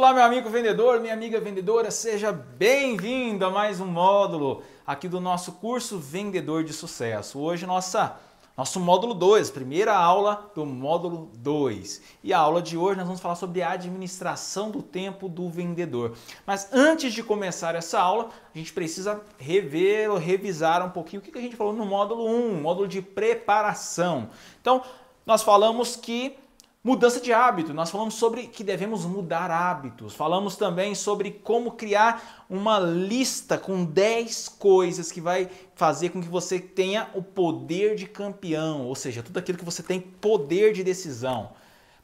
Olá, meu amigo vendedor, minha amiga vendedora, seja bem-vindo a mais um módulo aqui do nosso curso Vendedor de Sucesso. Hoje nosso módulo 2, primeira aula do módulo 2. E a aula de hoje nós vamos falar sobre a administração do tempo do vendedor. Mas antes de começar essa aula, a gente precisa rever ou revisar um pouquinho o que a gente falou no módulo 1, módulo de preparação. Então, nós falamos que mudança de hábito, nós falamos sobre que devemos mudar hábitos, falamos também sobre como criar uma lista com 10 coisas que vai fazer com que você tenha o poder de campeão, ou seja, tudo aquilo que você tem poder de decisão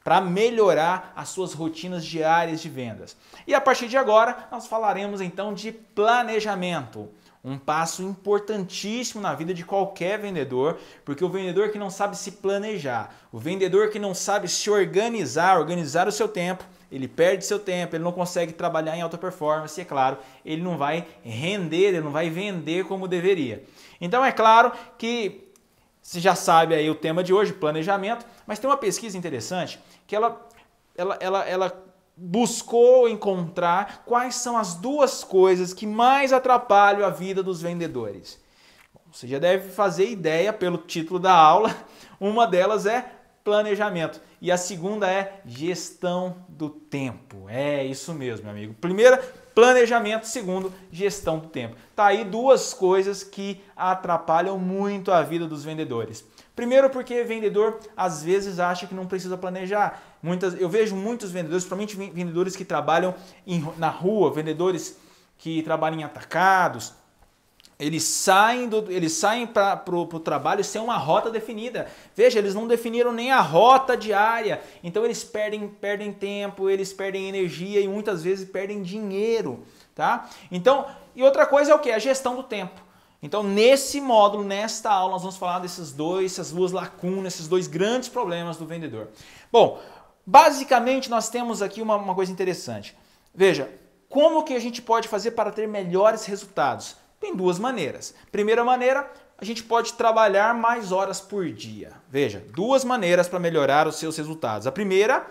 para melhorar as suas rotinas diárias de vendas. E a partir de agora, nós falaremos então de planejamento. Um passo importantíssimo na vida de qualquer vendedor, porque o vendedor que não sabe se planejar, o vendedor que não sabe se organizar o seu tempo, ele perde seu tempo, ele não consegue trabalhar em alta performance e, é claro, ele não vai render, ele não vai vender como deveria. Então é claro que você já sabe aí o tema de hoje, planejamento, mas tem uma pesquisa interessante que ela buscou encontrar quais são as duas coisas que mais atrapalham a vida dos vendedores. Você já deve fazer ideia pelo título da aula. Uma delas é planejamento e a segunda é gestão do tempo. É isso mesmo, meu amigo. Primeira, planejamento. Segundo, gestão do tempo. Tá aí duas coisas que atrapalham muito a vida dos vendedores. Primeiro porque vendedor às vezes acha que não precisa planejar. Eu vejo muitos vendedores, principalmente vendedores que trabalham na rua, vendedores que trabalham em atacados, eles saem para o trabalho sem uma rota definida. Veja, eles não definiram nem a rota diária, então eles perdem tempo, eles perdem energia e muitas vezes perdem dinheiro. Tá? Então, e outra coisa é o que? A gestão do tempo. Então, nesse módulo, nesta aula, nós vamos falar essas duas lacunas, esses dois grandes problemas do vendedor. Bom, basicamente nós temos aqui uma coisa interessante. Veja, como que a gente pode fazer para ter melhores resultados? Tem duas maneiras. Primeira maneira, a gente pode trabalhar mais horas por dia. Veja, duas maneiras para melhorar os seus resultados. A primeira,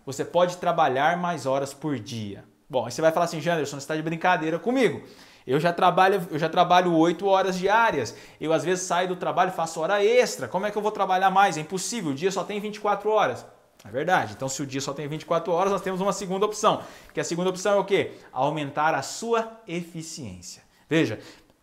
você pode trabalhar mais horas por dia. Bom, aí você vai falar assim, Janderson, você está de brincadeira comigo. Eu já trabalho 8 horas diárias, eu às vezes saio do trabalho e faço hora extra, como é que eu vou trabalhar mais? É impossível, o dia só tem 24 horas. É verdade, então se o dia só tem 24 horas, nós temos uma segunda opção, que a segunda opção é o quê? Aumentar a sua eficiência. Veja,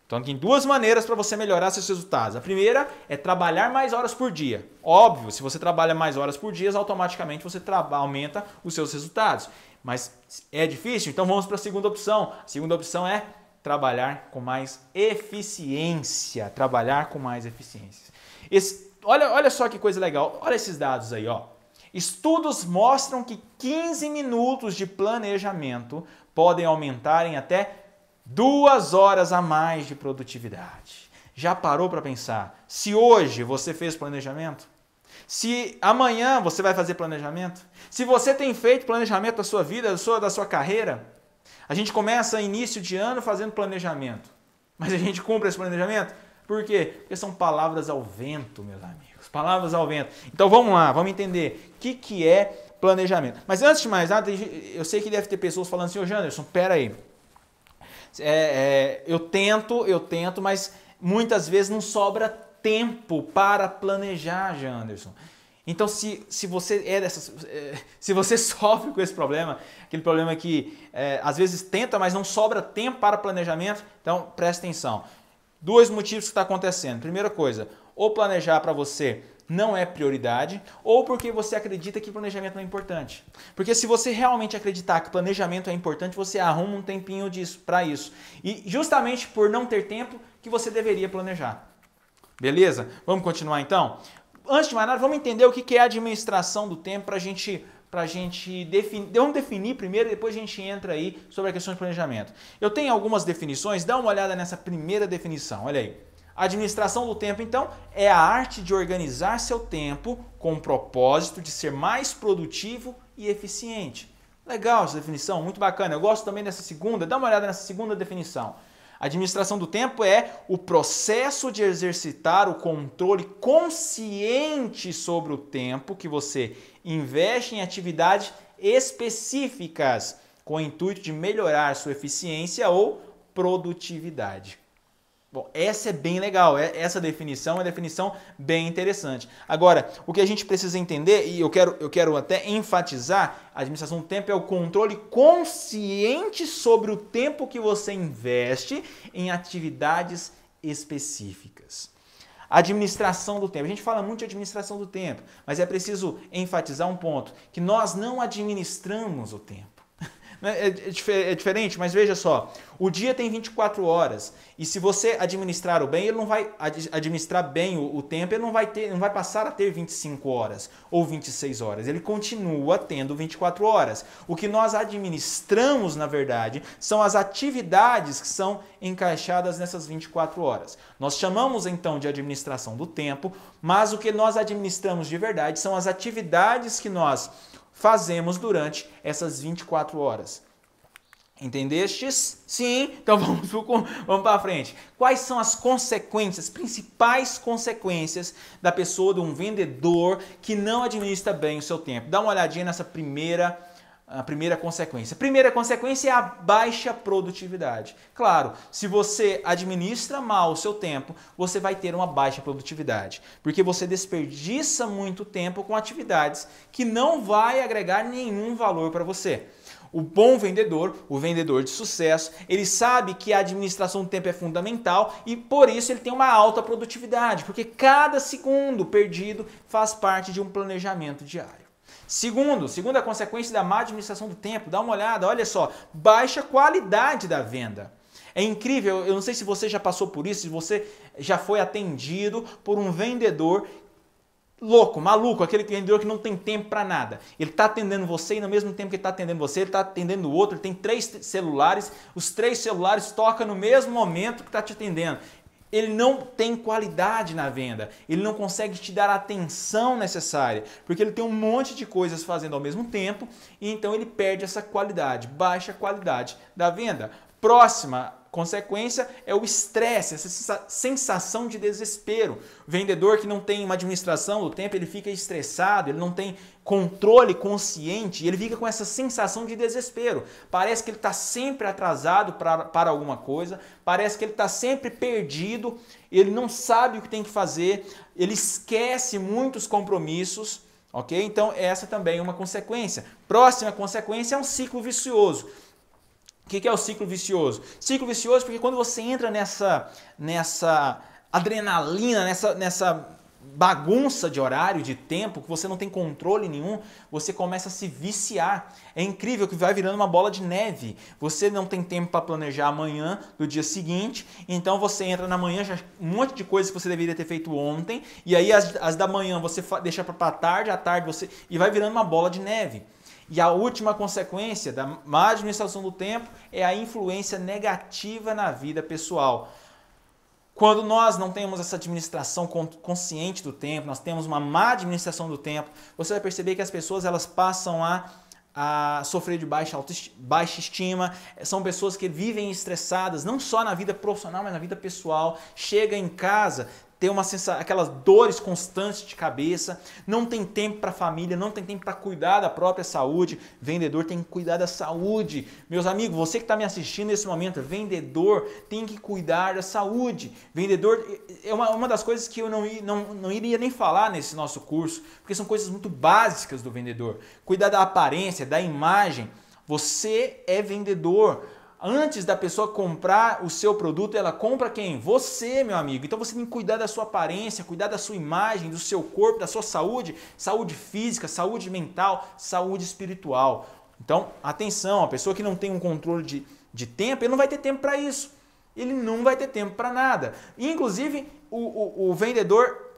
então tem duas maneiras para você melhorar seus resultados. A primeira é trabalhar mais horas por dia. Óbvio, se você trabalha mais horas por dia, automaticamente você aumenta os seus resultados. Mas é difícil? Então vamos para a segunda opção. A segunda opção é trabalhar com mais eficiência. Trabalhar com mais eficiência. Olha só que coisa legal. Olha esses dados aí, ó. Estudos mostram que 15 minutos de planejamento podem aumentar em até 2 horas a mais de produtividade. Já parou para pensar? Se hoje você fez planejamento? Se amanhã você vai fazer planejamento? Se você tem feito planejamento da sua vida, da sua carreira? A gente começa início de ano fazendo planejamento, mas a gente cumpre esse planejamento? Por quê? Porque são palavras ao vento, meus amigos. Palavras ao vento. Então vamos lá, vamos entender o que é planejamento. Mas antes de mais nada, eu sei que deve ter pessoas falando assim, ô Janderson, pera aí. Eu tento, mas muitas vezes não sobra tempo para planejar, Janderson. Então, se você sofre com esse problema, aquele problema que às vezes tenta, mas não sobra tempo para planejamento, então presta atenção. Dois motivos que está acontecendo. Primeira coisa, ou planejar para você não é prioridade, ou porque você acredita que planejamento não é importante. Porque se você realmente acreditar que planejamento é importante, você arruma um tempinho para isso. E justamente por não ter tempo que você deveria planejar. Beleza? Vamos continuar então? Antes de mais nada, vamos entender o que é a administração do tempo para a gente definir. Vamos definir primeiro e depois a gente entra aí sobre a questão de planejamento. Eu tenho algumas definições, dá uma olhada nessa primeira definição, olha aí. A administração do tempo, então, é a arte de organizar seu tempo com o propósito de ser mais produtivo e eficiente. Legal essa definição, muito bacana. Eu gosto também dessa segunda, dá uma olhada nessa segunda definição. A administração do tempo é o processo de exercitar o controle consciente sobre o tempo que você investe em atividades específicas com o intuito de melhorar sua eficiência ou produtividade. Bom, essa é bem legal, essa definição é uma definição bem interessante. Agora, o que a gente precisa entender, e eu quero até enfatizar, a administração do tempo é o controle consciente sobre o tempo que você investe em atividades específicas. Administração do tempo. A gente fala muito de administração do tempo, mas é preciso enfatizar um ponto, que nós não administramos o tempo. É diferente, mas veja só, o dia tem 24 horas e se você administrar o bem, ele não vai administrar bem o tempo, ele não vai passar a ter 25 horas ou 26 horas, ele continua tendo 24 horas. O que nós administramos, na verdade, são as atividades que são encaixadas nessas 24 horas. Nós chamamos então de administração do tempo, mas o que nós administramos de verdade são as atividades que nós fazemos durante essas 24 horas. Entendestes? Sim? Então vamos para frente. Quais são as consequências, principais consequências da pessoa, de um vendedor que não administra bem o seu tempo? Dá uma olhadinha nessa primeira consequência. A primeira consequência é a baixa produtividade. Claro, se você administra mal o seu tempo, você vai ter uma baixa produtividade, porque você desperdiça muito tempo com atividades que não vai agregar nenhum valor para você. O bom vendedor, o vendedor de sucesso, ele sabe que a administração do tempo é fundamental e por isso ele tem uma alta produtividade, porque cada segundo perdido faz parte de um planejamento diário. Segunda consequência da má administração do tempo, dá uma olhada, olha só, baixa qualidade da venda. É incrível, eu não sei se você já passou por isso, se você já foi atendido por um vendedor louco, maluco, aquele vendedor que não tem tempo para nada. Ele está atendendo você e no mesmo tempo que ele está atendendo você, ele está atendendo o outro, ele tem 3 celulares, os 3 celulares tocam no mesmo momento que está te atendendo. Ele não tem qualidade na venda, ele não consegue te dar a atenção necessária, porque ele tem um monte de coisas fazendo ao mesmo tempo e então ele perde essa qualidade, baixa qualidade da venda. Próxima consequência é o estresse, essa sensação de desespero. O vendedor que não tem uma administração do tempo, ele fica estressado, ele não tem controle consciente, ele fica com essa sensação de desespero. Parece que ele está sempre atrasado para alguma coisa, parece que ele está sempre perdido, ele não sabe o que tem que fazer, ele esquece muitos compromissos, ok? Então essa também é uma consequência. Próxima consequência é um ciclo vicioso. O que é o ciclo vicioso? Ciclo vicioso porque quando você entra nessa adrenalina, nessa bagunça de horário, de tempo, que você não tem controle nenhum, você começa a se viciar. É incrível que vai virando uma bola de neve. Você não tem tempo para planejar amanhã do dia seguinte, então você entra na manhã, já um monte de coisas que você deveria ter feito ontem, e aí as da manhã você deixa para tarde, à tarde você... e vai virando uma bola de neve. E a última consequência da má administração do tempo é a influência negativa na vida pessoal. Quando nós não temos essa administração consciente do tempo, nós temos uma má administração do tempo, você vai perceber que as pessoas elas passam a sofrer de baixa estima, são pessoas que vivem estressadas, não só na vida profissional, mas na vida pessoal, chega em casa, tem aquelas dores constantes de cabeça, não tem tempo para a família, não tem tempo para cuidar da própria saúde. Vendedor tem que cuidar da saúde. Meus amigos, você que está me assistindo nesse momento, vendedor tem que cuidar da saúde. Vendedor é uma das coisas que eu não iria nem falar nesse nosso curso, porque são coisas muito básicas do vendedor. Cuidar da aparência, da imagem. Você é vendedor. Antes da pessoa comprar o seu produto, ela compra quem? Você, meu amigo. Então você tem que cuidar da sua aparência, cuidar da sua imagem, do seu corpo, da sua saúde, saúde física, saúde mental, saúde espiritual. Então, atenção, a pessoa que não tem um controle de tempo, ele não vai ter tempo para isso. Ele não vai ter tempo para nada. Inclusive, o vendedor...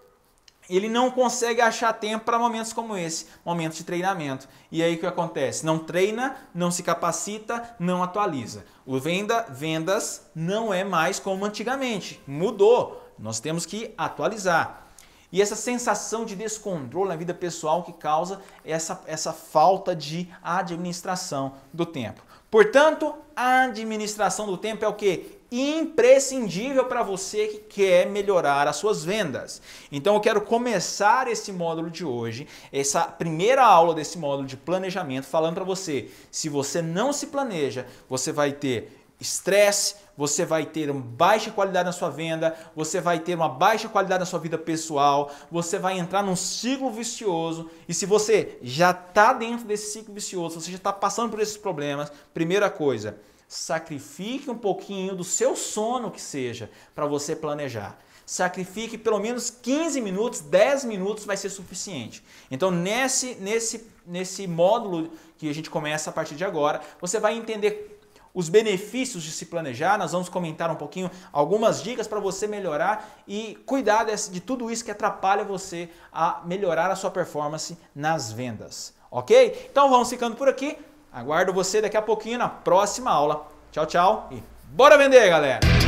ele não consegue achar tempo para momentos como esse, momentos de treinamento. E aí o que acontece? Não treina, não se capacita, não atualiza. O vendas não é mais como antigamente, mudou. Nós temos que atualizar. E essa sensação de descontrole na vida pessoal que causa essa falta de administração do tempo. Portanto, a administração do tempo é o quê? imprescindível para você que quer melhorar as suas vendas. Então eu quero começar esse módulo de hoje, essa primeira aula desse módulo de planejamento, falando para você, se você não se planeja, você vai ter estresse, você vai ter uma baixa qualidade na sua venda, você vai ter uma baixa qualidade na sua vida pessoal, você vai entrar num ciclo vicioso. E se você já está dentro desse ciclo vicioso, você já está passando por esses problemas, primeira coisa, sacrifique um pouquinho do seu sono que seja para você planejar. Sacrifique pelo menos 15 minutos, 10 minutos vai ser suficiente. Então nesse módulo que a gente começa a partir de agora, você vai entender os benefícios de se planejar, nós vamos comentar um pouquinho algumas dicas para você melhorar e cuidar de tudo isso que atrapalha você a melhorar a sua performance nas vendas, ok? Então vamos ficando por aqui, aguardo você daqui a pouquinho na próxima aula. Tchau, tchau e bora vender, galera!